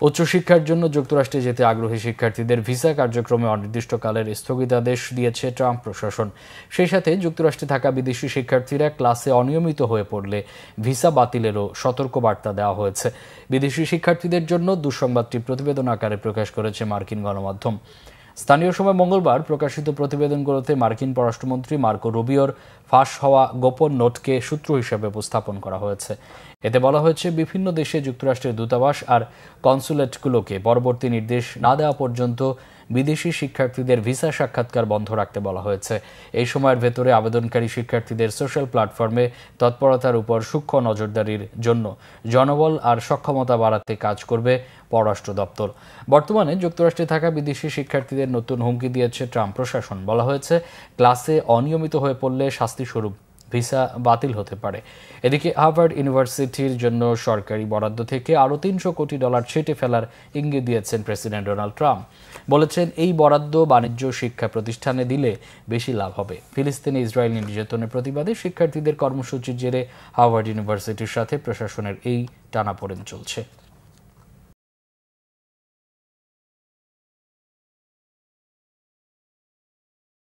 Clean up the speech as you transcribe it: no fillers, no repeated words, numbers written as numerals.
উচ্চশিক্ষার জন্য যুক্তরাষ্ট্রে যেতে আগ্রহী শিক্ষার্থীদের ভিসা কার্যক্রমে অনির্দিষ্টকালের স্থগিতাদেশ দিয়েছে ট্রাম্প প্রশাসন। সেই সাথে যুক্তরাষ্ট্রে থাকা বিদেশি শিক্ষার্থীরা ক্লাসে অনিয়মিত হয়ে পড়লে ভিসা বাতিলেরও সতর্কবার্তা দেওয়া হয়েছে। বিদেশি শিক্ষার্থীদের জন্য দুঃসংবাদটি প্রতিবেদন আকারে প্রকাশ করেছে মার্কিন গণমাধ্যম। স্থানীয় সময় মঙ্গলবার প্রকাশিত প্রতিবেদনগুলোতে মার্কিন পররাষ্ট্রমন্ত্রী মার্কো রুবিওর ফাঁস হওয়া গোপন নোটকে সূত্র হিসেবে উপস্থাপন করা হয়েছে। এতে বলা হয়েছে, বিভিন্ন দেশে যুক্তরাষ্ট্রের দূতাবাস আর কনসুলেটগুলোকে পরবর্তী নির্দেশ না দেওয়া পর্যন্ত বিদেশি শিক্ষার্থীদের ভিসা সাক্ষাৎকার বন্ধ রাখতে বলা হয়েছে। এই সময়ের ভেতরে আবেদনকারী শিক্ষার্থীদের সোশ্যাল প্ল্যাটফর্মে তৎপরতার উপর সূক্ষ্ম নজরদারির জন্য জনবল আর সক্ষমতা বাড়াতে কাজ করবে পররাষ্ট্র দপ্তর। বর্তমানে যুক্তরাষ্ট্রে থাকা বিদেশি শিক্ষার্থীদের নতুন হুমকি দিয়েছে ট্রাম্প প্রশাসন। বলা হয়েছে, ক্লাসে অনিয়মিত হয়ে পড়লে শাস্তিস্বরূপ ভিসা বাতিল হতে পারে। এদিকে হার্ভার্ড ইউনিভার্সিটির জন্য সরকারি বরাদ্দ থেকে আরও $300 কোটি ছেঁটে ফেলার ইঙ্গিত দিয়েছেন প্রেসিডেন্ট ডোনাল্ড ট্রাম্প। বলেছেন, এই বরাদ্দ বাণিজ্য শিক্ষা প্রতিষ্ঠানে দিলে বেশি লাভ হবে। ফিলিস্তিনে ইসরায়েলি নির্যাতনের প্রতিবাদে শিক্ষার্থীদের কর্মসূচির জেরে হার্ভার্ড ইউনিভার্সিটির সাথে প্রশাসনের এই টানাপোড়েন চলছে।